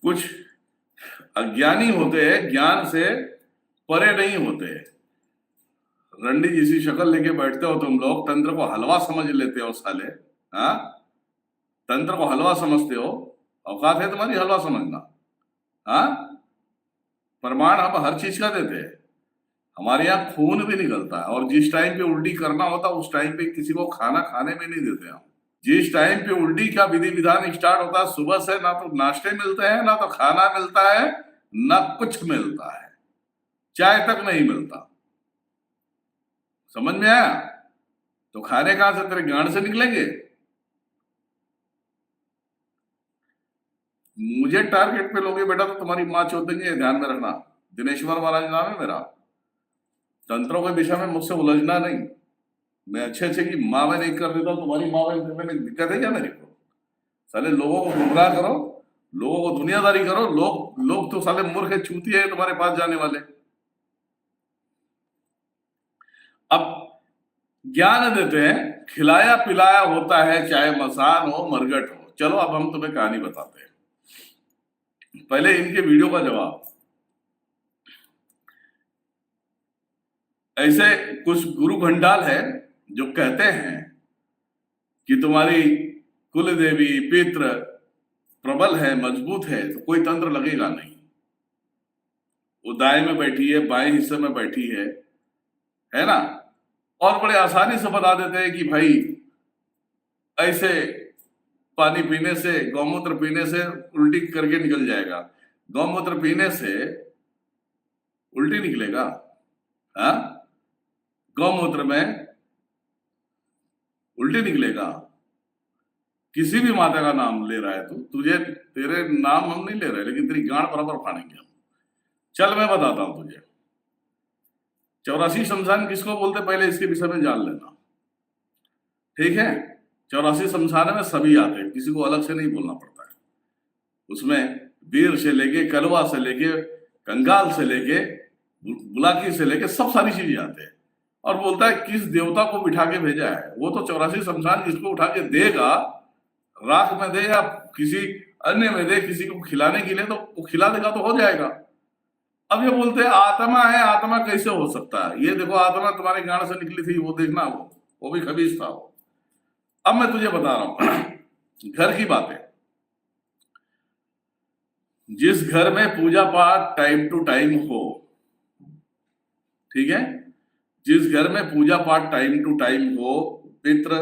कुछ अज्ञानी होते हैं, ज्ञान से परे नहीं होते। रंडी जैसी शक्ल लेके बैठते हो तुम लोग, तंत्र को हलवा समझ लेते हो साले। हाँ, तंत्र को हलवा समझते हो, औकात है तुम्हारी हलवा समझना? हाँ, प्रमाण हम हर चीज का देते हैं। हमारे यहाँ खून भी निकलता है, और जिस टाइम पे उल्टी करना होता है उस टाइम पे किसी को खाना खाने में नहीं देते हम। जिस टाइम पे उल्टी का विधि विधान स्टार्ट होता है सुबह से, ना तो नाश्ते मिलते हैं, ना तो खाना मिलता है, ना कुछ मिलता है, चाय तक नहीं मिलता। समझ में आया? तो खाने कहां से, तेरे गांड से निकलेंगे? मुझे टारगेट पे लोगे बेटा तो तुम्हारी माँ चोद देंगे, ध्यान में रखना। दिनेश्वर महाराज नाम है मेरा। तंत्रों के विषय में मुझसे उलझना नहीं। मैं अच्छे अच्छे की माँ में नहीं कर देता, तुम्हारी माँ में दिक्कत है क्या मेरे को? साले लोगों को गुमराह करो, लोगों को दुनियादारी करो। लोग लोग तो साले मूर्ख है, चूतिए है तुम्हारे पास जाने वाले। अब ज्ञान देते हैं, खिलाया पिलाया होता है, चाहे मसान हो मरगट हो। चलो अब हम तुम्हें कहानी बताते हैं। पहले इनके वीडियो का जवाब। ऐसे कुछ गुरु भंडाल है जो कहते हैं कि तुम्हारी कुल देवी पित्र प्रबल है, मजबूत है, तो कोई तंत्र लगेगा नहीं। वो दाएं में बैठी है, बाएं हिस्से में बैठी है ना? और बड़े आसानी से बता देते हैं कि भाई ऐसे पानी पीने से, गौमूत्र पीने से उल्टी करके निकल जाएगा। गौमूत्र पीने से उल्टी निकलेगा? हाँ, गौमूत्र में उल्टी निकलेगा? किसी भी माता का नाम ले रहा है तू, तुझे, तेरे नाम हम नहीं ले रहे, लेकिन तेरी गांड बराबर फाड़ेंगे हम। चल मैं बताता हूं तुझे। 84 शमशान किसको बोलते, पहले इसके विषय में जान लेना, ठीक है? 84 शमशान में सभी आते हैं, किसी को अलग से नहीं बोलना पड़ता है। उसमें वीर से लेके, कलवा से लेके, कंगाल से लेके, बुलाकी से लेके सब सारी चीजें आते हैं। और बोलता है किस देवता को बिठा के भेजा है। वो तो 84 शमशान जिसको उठा के देगा, राख में दे या किसी अन्य में दे, किसी को खिलाने के लिए, तो वो खिला देगा तो हो जाएगा। अब ये बोलते हैं आत्मा है, आत्मा कैसे हो सकता है? ये देखो आत्मा तुम्हारे गांड से निकली थी, वो देखना, वो भी खबीज था वो। अब मैं तुझे बता रहा हूं घर की बातें। जिस घर में पूजा पाठ टाइम टू टाइम हो, ठीक है, जिस घर में पूजा पाठ टाइम टू टाइम हो, पित्र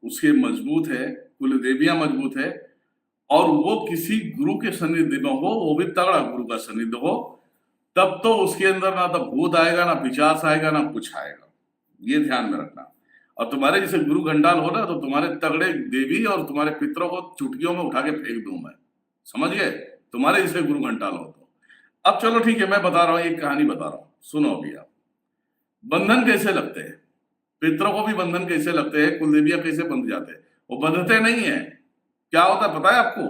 उसके मजबूत है, कुल देवियां मजबूत है, और वो किसी गुरु के सानिध्य में हो, वो भी तगड़ा गुरु का सानिध्य हो, तब तो उसके अंदर ना तो भूत आएगा, ना पिशाच आएगा, ना कुछ आएगा। ये ध्यान में रखना। और तुम्हारे जैसे गुरु घंटाल हो ना, तो तुम्हारे तगड़े देवी और तुम्हारे पितरों को चुटकियों में उठा के फेंक दूं मैं। समझ गए? तुम्हारे जैसे गुरु घंटाल हो तो। अब चलो ठीक है, मैं बता रहा हूं, एक कहानी बता रहा हूं, सुनो अभी आप। बंधन कैसे लगते हैं, पितरों को भी बंधन कैसे लगते हैं, कुलदेवियां कैसे बंध जाते हैं? वो बंधते नहीं है। क्या होता है पता है आपको?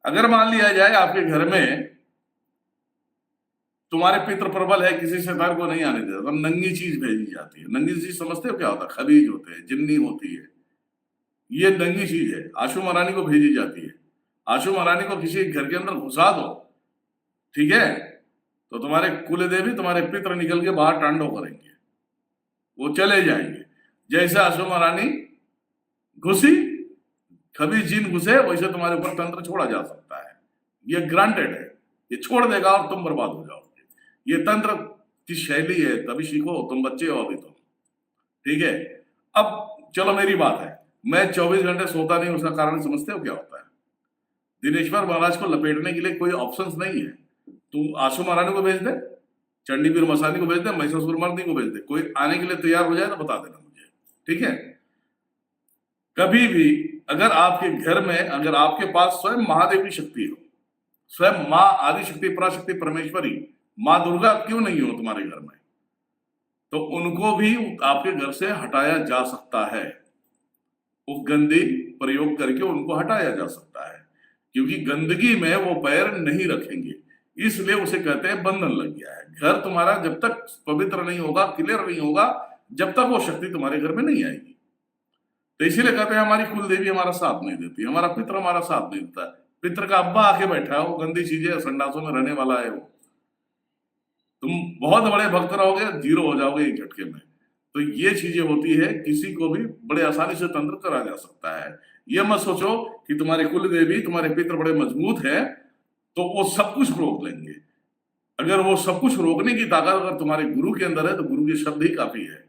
अगर मान लिया जाए आपके घर में तुम्हारे पितृ प्रबल है, किसी शैतान को नहीं आने देता, तो नंगी चीज भेजी जाती है। नंगी चीज समझते हो क्या होता है? खबीज होते हैं, जिन्नी होती है, ये नंगी चीज है। आशु महारानी को भेजी जाती है। आशु महारानी को किसी घर के अंदर घुसा दो, ठीक है, तो तुम्हारे कुल देवी, तुम्हारे पितृ निकल के बाहर टांडो करेंगे, वो चले जाएंगे। जैसे आशु महारानी घुसी, कभी जिन घुसे, वैसे तुम्हारे ऊपर तंत्र छोड़ा जा सकता है। ये ग्रांटेड है, ये छोड़ देगा और तुम बर्बाद हो जाओगे। ये तंत्र की शैली है, तभी सीखो, तुम बच्चे हो अभी तो, ठीक है? अब चलो मेरी बात है, मैं 24 घंटे सोता नहीं, उसका कारण समझते हो क्या होता है? दिनेश्वर महाराज को लपेटने के लिए कोई ऑप्शंस नहीं है। तू आशु महारानी को भेज दे, चंडीवीर मसानी को भेज दे, महिषासुर मर्दिनी को भेज दे, कोई आने के लिए तैयार हो जाए तो बता देना मुझे, ठीक है? कभी भी अगर आपके घर में, अगर आपके पास स्वयं महादेव की शक्ति हो, स्वयं माँ आदि शक्ति, पराशक्ति, परमेश्वरी, माँ दुर्गा क्यों नहीं हो तुम्हारे घर में, तो उनको भी आपके घर से हटाया जा सकता है। उपगंधी प्रयोग करके उनको हटाया जा सकता है, क्योंकि गंदगी में वो पैर नहीं रखेंगे, इसलिए उसे कहते हैं बंधन लग गया है। घर तुम्हारा जब तक पवित्र नहीं होगा, क्लियर नहीं होगा, जब तक वो शक्ति तुम्हारे घर में नहीं आएगी। तो इसीलिए कहते हैं हमारी कुल देवी हमारा साथ नहीं देती, हमारा पितर हमारा साथ नहीं देता। पितृ का अब्बा आके बैठा है, वो गंदी चीजें संडासों में रहने वाला है वो। तुम बहुत बड़े भक्त रहोगे, जीरो हो जाओगे एक झटके में। तो ये चीजें होती है, किसी को भी बड़े आसानी से तंत्र करा जा सकता है। ये मत सोचो कि तुम्हारे कुल देवी, तुम्हारे पितृ बड़े मजबूत है तो वो सब कुछ रोक लेंगे। अगर वो सब कुछ रोकने की ताकत अगर तुम्हारे गुरु के अंदर है तो गुरु के शब्द ही काफी है।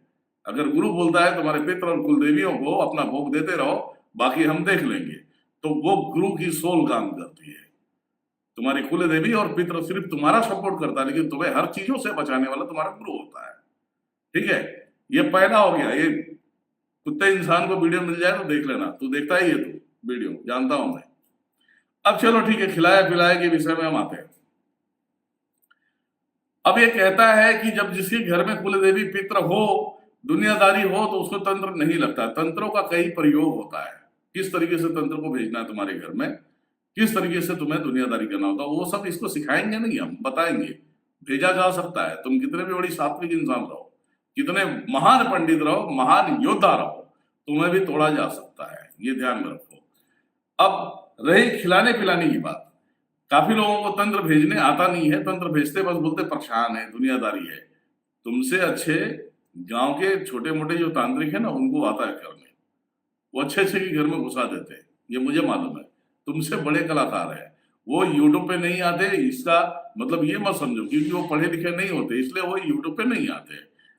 अगर गुरु बोलता है तुम्हारे पितृ और कुल देवियों को अपना भोग देते रहो, बाकी हम देख लेंगे, तो वो गुरु की सोल काम करती है। तुम्हारी कुल देवी और पितृ सिर्फ तुम्हारा सपोर्ट करता है, लेकिन तुम्हें हर चीजों से बचाने वाला तुम्हारा गुरु होता है। ठीक है, ये पहला हो गया। ये कुत्ते इंसान को वीडियो मिल जाए तो देख लेना, तू देखता ही है तू वीडियो, जानता हूं मैं। अब चलो ठीक है, खिलाया पिलाया के विषय में हम आते हैं। अब ये कहता है कि जब जिसके घर में कुल देवी पितृ हो, दुनियादारी हो, तो उसको तंत्र नहीं लगता। तंत्रों का कई प्रयोग होता है, किस तरीके से तंत्र को भेजना है तुम्हारे घर में, किस तरीके से तुम्हें दुनियादारी करना होता है, वो सब इसको सिखाएंगे नहीं, हम बताएंगे। भेजा जा सकता है, तुम कितने भी बड़ी सात्विक इंसान रहो, कितने महान पंडित रहो, महान योद्धा रहो, तुम्हें भी तोड़ा जा सकता है, ये ध्यान में रखो। अब रही खिलाने पिलाने की बात, काफी लोगों को तंत्र भेजने आता नहीं है, तंत्र भेजते बस बोलते परेशान है, दुनियादारी है। तुमसे अच्छे गांव के छोटे मोटे जो तांत्रिक है ना, उनको आता है करने, वो अच्छे अच्छे के घर में घुसा देते हैं, ये मुझे मालूम है। तुमसे बड़े कलाकार हैं, वो यूट्यूब पे नहीं आते, इसका मतलब ये मत समझो क्योंकि वो पढ़े लिखे नहीं होते इसलिए वो यूट्यूब पे नहीं आते,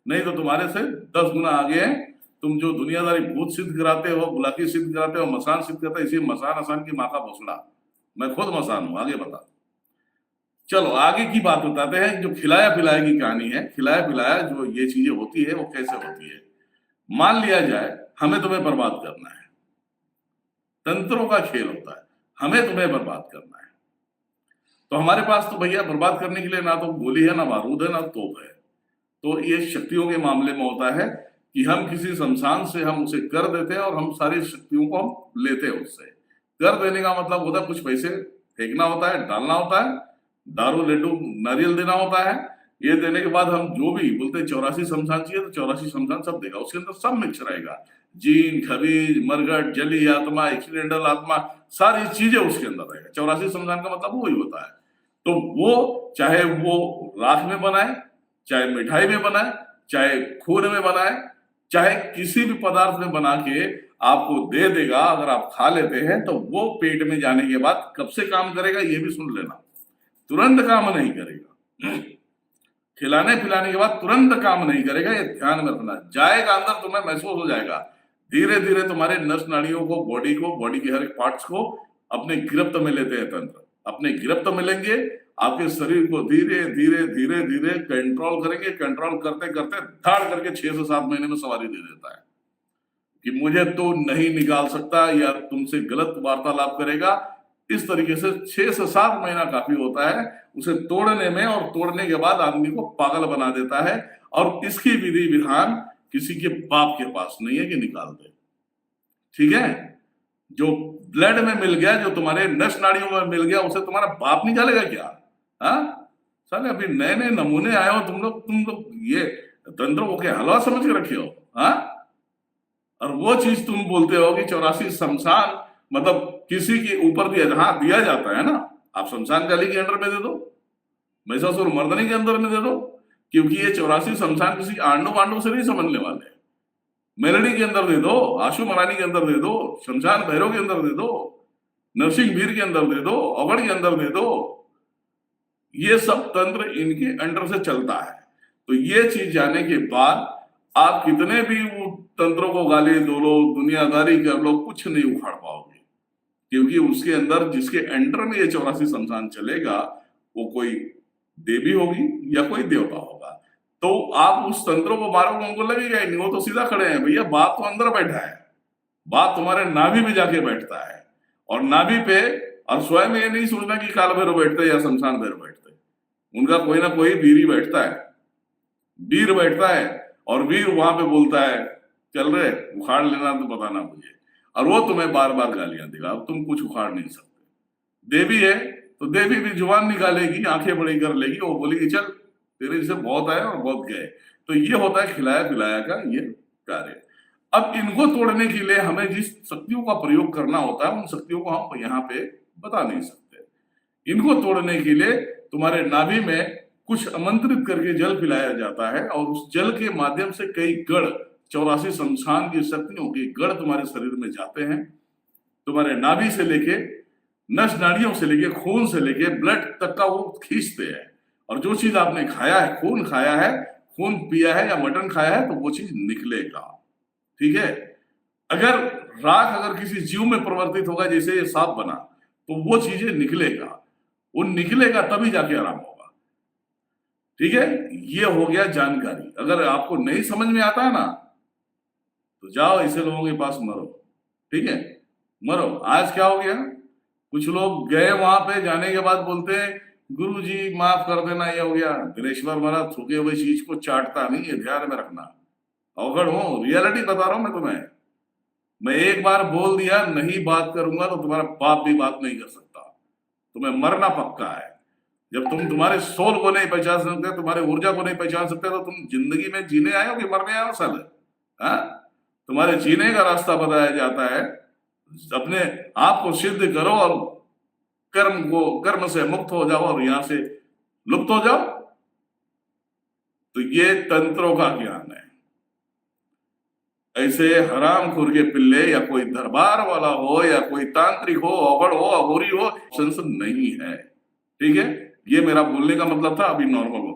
नहीं तो तुम्हारे से 10 गुना आगे हैं। तुम जो दुनियादारी भूत सिद्ध कराते हो, बुलाकी सिद्ध कराते हो, मसान सिद्ध करते हो, इसी मसान असान की माँ का भोसड़ा, मैं खुद मसान हूं। आगे बता, चलो आगे की बात बताते हैं। जो खिलाया पिलाया की कहानी है, खिलाया पिलाया जो ये चीजें होती है वो कैसे होती है। मान लिया जाए हमें तुम्हें बर्बाद करना है, तंत्रों का खेल होता है, हमें तुम्हें बर्बाद करना है, तो हमारे पास तो भैया बर्बाद करने के लिए ना तो गोली है, ना बारूद है, ना तोप है। तो ये शक्तियों के मामले में होता है कि हम किसी शमशान से हम उसे कर देते हैं और हम सारी शक्तियों को हम लेते हैं उससे। कर देने का मतलब होता है कुछ पैसे फेंकना होता है, डालना होता है, दारू लड्डू नारियल देना होता है। ये देने के बाद हम जो भी बोलते हैं 84 शमशान चाहिए, तो 84 शमशान सब देगा, उसके अंदर सब मिक्स रहेगा, जीन खबीज मरगट जली आत्मा एक्सीडेंटल आत्मा, सारी चीजें उसके अंदर रहेगा। 84 शमशान का मतलब वही होता है। तो वो चाहे वो राख में बनाए, चाहे मिठाई में बनाए, चाहे खून में बनाए, चाहे किसी भी पदार्थ में बना के आपको दे देगा। अगर आप खा लेते हैं तो वो पेट में जाने के बाद कब से काम करेगा ये भी सुन लेना, तुरंत काम नहीं करेगा। खिलाने पिलाने के बाद तुरंत काम नहीं करेगा, ये ध्यान में रखना। जाएगा अंदर, तुम्हें महसूस हो जाएगा, धीरे धीरे तुम्हारे नस नाड़ियों को, बॉडी के हर एक पार्ट्स को अपने गिरफ्त में लेते हैं तंत्र, अपने गिरफ्त में लेंगे, आपके शरीर को धीरे धीरे धीरे धीरे कंट्रोल करेंगे। कंट्रोल करते करते धाड़ करके 6 से 7 महीने में सवारी दे देता है कि मुझे तो नहीं निकाल सकता, या तुमसे गलत वार्तालाप करेगा। इस तरीके से 6 से 7 महीना काफी होता है उसे तोड़ने में, और तोड़ने के बाद आदमी को पागल बना देता है। और इसकी विधि विधान किसी के बाप के पास नहीं है कि निकाल दे। ठीक है, जो ब्लड में मिल गया, जो तुम्हारे नस नाड़ियों में मिल गया, उसे तुम्हारा बाप निकालेगा क्या? हाँ साले, अभी नए नए नमूने आए हो तुम लोग ये तंत्र को क्या हलवा समझ के रखे हो? हाँ, और वो चीज तुम बोलते हो कि 84 शमशान मतलब किसी के ऊपर दिया जाता है ना। आप शमशान काली के अंडर में दे दो, महिषासुर मर्दनी के अंदर में दे दो, क्योंकि ये 84 शमशान किसी आंडू पांडू से नहीं समझने वाले। मेलडी के अंदर दे दो, आशु मरानी के अंदर दे दो, शमशान भैरव के अंदर दे दो, नरसिंह वीर के अंदर दे दो, अवड़ के अंदर दे दो, ये सब तंत्र इनके अंडर से चलता है। तो ये चीज जाने के बाद आप कितने भी तंत्रों को गाली दो लो, दुनियादारी कर लो, कुछ नहीं उखाड़ पाओगे, क्योंकि उसके अंदर जिसके अंडर में ये 84 शमशान चलेगा वो कोई देवी होगी या कोई देवता होगा। तो आप उस तंत्रों को मारोगे, उनको लगेगा नहीं, वो तो सीधा खड़े हैं भैया, बात तो अंदर बैठा है, बात तुम्हारे नाभि में जाके बैठता है। और नाभि पे, और स्वयं ये नहीं सोचना कि काल भैरव बैठते या शमशान भैरव बैठते, उनका कोई ना कोई वीर ही बैठता है, वीर बैठता है, और वीर वहां पे बोलता है चल रहे उखाड़ लेना तो बताना मुझे, और वो तुम्हें बार बार गालियां देगा। अब तुम कुछ उखाड़ नहीं सकते। देवी है तो देवी भी जुबान निकालेगी, आंखें बड़ी कर लेगी, वो बोलेगी चल तेरे से बहुत आए और बहुत गए। तो ये होता है खिलाया पिलाया का ये कार्य। अब इनको तोड़ने के लिए हमें जिस शक्तियों का प्रयोग करना होता है, उन शक्तियों को हम यहाँ पे बता नहीं सकते। इनको तोड़ने के लिए तुम्हारे नाभि में कुछ आमंत्रित करके जल पिलाया जाता है और उस जल के माध्यम से कई गढ़ 84 शमशान की शक्तियों के गढ़ तुम्हारे शरीर में जाते हैं। तुम्हारे नाभि से लेके नस नाड़ियों से लेके खून से लेके ब्लड तक का वो खींचते हैं। और जो चीज आपने खाया है, खून खाया है, खून पिया है या मटन खाया है, तो वो चीज निकलेगा। ठीक है। अगर राख अगर किसी जीव में परिवर्तित होगा, जैसे ये सांप बना, तो वो चीजें निकलेगा, वो निकलेगा तभी जाके आराम होगा। ठीक है। ये हो गया जानकारी। अगर आपको नहीं समझ में आता है ना, तो जाओ ऐसे लोगों के पास मरो। ठीक है, मरो। आज क्या हो गया, कुछ लोग गए वहां पे, जाने के बाद बोलते हैं गुरु जी माफ कर देना, ये हो गया। दिनेश्वर महाराज थूके हुए चीज को चाटता नहीं, ये ध्यान में रखना। अवगढ़ हो, रियलिटी बता रहा हूं मैं तुम्हें। मैं एक बार बोल दिया नहीं बात करूंगा तो तुम्हारा बाप भी बात नहीं कर सकता। तुम्हें मरना पक्का है। जब तुम तुम्हारे सोल को नहीं पहचान सकते, तुम्हारे ऊर्जा को नहीं पहचान सकते, तो तुम जिंदगी में जीने आए हो कि मरने आए हो साले? हाँ, तुम्हारे जीने का रास्ता बताया जाता है। अपने आप को सिद्ध करो और कर्म से मुक्त हो जाओ और यहां से लुप्त हो जाओ। तो ये तंत्रों का ज्ञान है। ऐसे हरामखोर के पिल्ले या कोई दरबार वाला हो या कोई तांत्रिक हो, अवगढ़ हो, अघोरी हो, संसद नहीं है। ठीक है, ये मेरा बोलने का मतलब था। अभी नॉर्मल